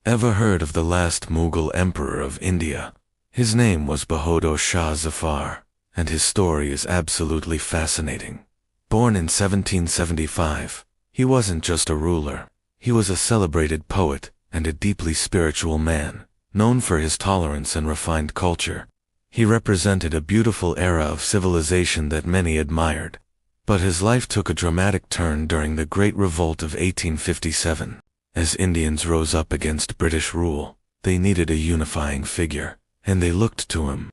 Ever heard of the last Mughal emperor of India? His name was Bahadur Shah Zafar, and his story is absolutely fascinating. Born in 1775, he wasn't just a ruler. He was a celebrated poet and a deeply spiritual man, known for his tolerance and refined culture. He represented a beautiful era of civilization that many admired. But his life took a dramatic turn during the Great Revolt of 1857. As Indians rose up against British rule, they needed a unifying figure, and they looked to him.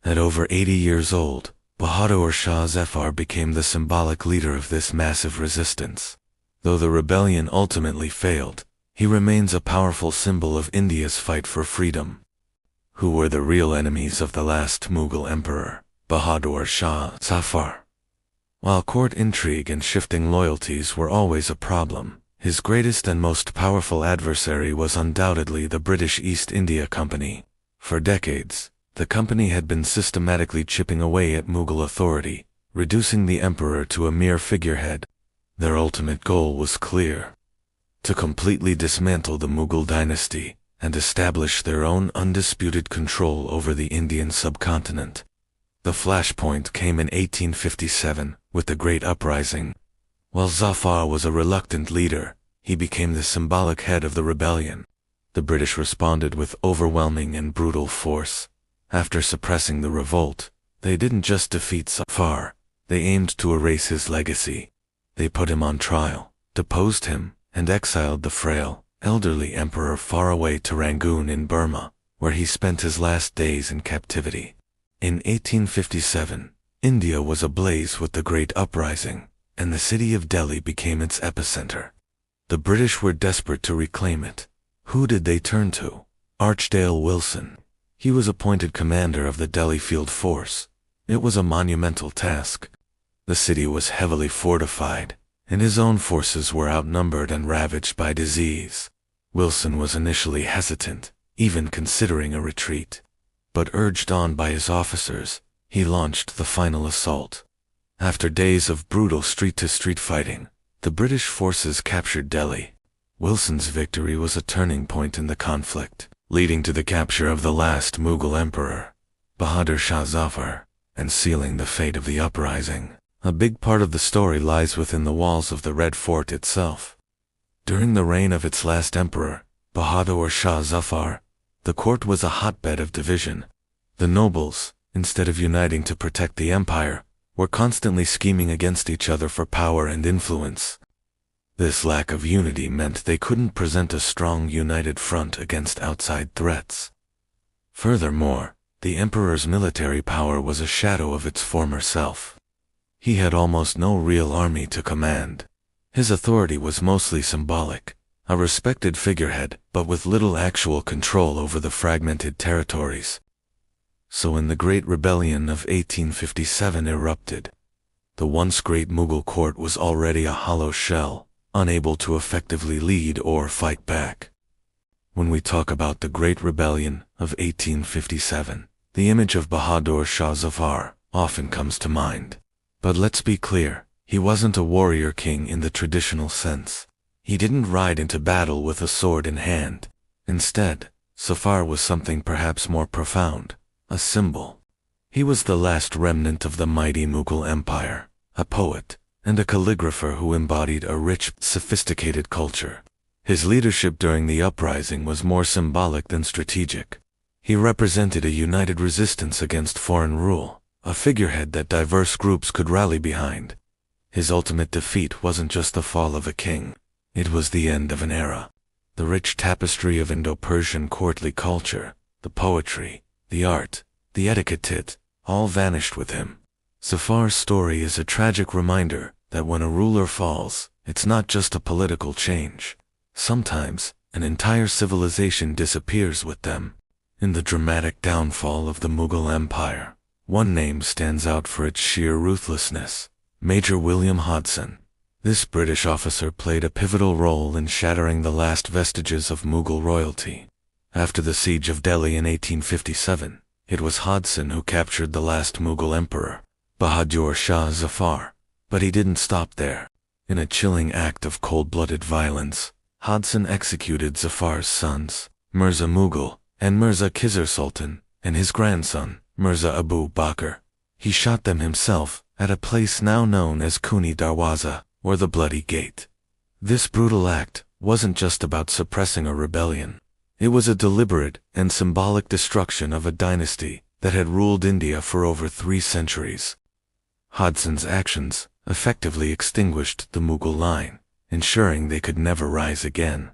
At over 80 years old, Bahadur Shah Zafar became the symbolic leader of this massive resistance. Though the rebellion ultimately failed, he remains a powerful symbol of India's fight for freedom. Who were the real enemies of the last Mughal emperor, Bahadur Shah Zafar? While court intrigue and shifting loyalties were always a problem, his greatest and most powerful adversary was undoubtedly the British East India Company. For decades, the company had been systematically chipping away at Mughal authority, reducing the emperor to a mere figurehead. Their ultimate goal was clear: to completely dismantle the Mughal dynasty and establish their own undisputed control over the Indian subcontinent. The flashpoint came in 1857 with the Great Uprising. While Zafar was a reluctant leader, he became the symbolic head of the rebellion. The British responded with overwhelming and brutal force. After suppressing the revolt, they didn't just defeat Zafar, they aimed to erase his legacy. They put him on trial, deposed him, and exiled the frail, elderly emperor far away to Rangoon in Burma, where he spent his last days in captivity. In 1857, India was ablaze with the Great Uprising, and the city of Delhi became its epicenter. The British were desperate to reclaim it. Who did they turn to? Archdale Wilson. He was appointed commander of the Delhi Field Force. It was a monumental task. The city was heavily fortified, and his own forces were outnumbered and ravaged by disease. Wilson was initially hesitant, even considering a retreat. But urged on by his officers, he launched the final assault. After days of brutal street-to-street fighting, the British forces captured Delhi. Wilson's victory was a turning point in the conflict, leading to the capture of the last Mughal emperor, Bahadur Shah Zafar, and sealing the fate of the uprising. A big part of the story lies within the walls of the Red Fort itself. During the reign of its last emperor, Bahadur Shah Zafar, the court was a hotbed of division. The nobles, instead of uniting to protect the empire, were constantly scheming against each other for power and influence. This lack of unity meant they couldn't present a strong united front against outside threats. Furthermore, the emperor's military power was a shadow of its former self. He had almost no real army to command. His authority was mostly symbolic, a respected figurehead, but with little actual control over the fragmented territories. So when the Great Rebellion of 1857 erupted, the once great Mughal court was already a hollow shell, unable to effectively lead or fight back. When we talk about the Great Rebellion of 1857, the image of Bahadur Shah Zafar often comes to mind. But let's be clear, he wasn't a warrior king in the traditional sense. He didn't ride into battle with a sword in hand. Instead, Zafar was something perhaps more profound, a symbol. He was the last remnant of the mighty Mughal Empire, a poet, and a calligrapher who embodied a rich, sophisticated culture. His leadership during the uprising was more symbolic than strategic. He represented a united resistance against foreign rule, a figurehead that diverse groups could rally behind. His ultimate defeat wasn't just the fall of a king. It was the end of an era. The rich tapestry of Indo-Persian courtly culture, the poetry, the art, the etiquette, all vanished with him. Zafar's story is a tragic reminder that when a ruler falls, it's not just a political change. Sometimes, an entire civilization disappears with them. In the dramatic downfall of the Mughal Empire, one name stands out for its sheer ruthlessness: Major William Hodson. This British officer played a pivotal role in shattering the last vestiges of Mughal royalty. After the siege of Delhi in 1857, it was Hodson who captured the last Mughal emperor, Bahadur Shah Zafar. But he didn't stop there. In a chilling act of cold-blooded violence, Hodson executed Zafar's sons, Mirza Mughal, and Mirza Khizr Sultan, and his grandson, Mirza Abu Bakr. He shot them himself at a place now known as Kuni Darwaza, or the Bloody Gate. This brutal act wasn't just about suppressing a rebellion. It was a deliberate and symbolic destruction of a dynasty that had ruled India for over 3 centuries. Hodson's actions effectively extinguished the Mughal line, ensuring they could never rise again.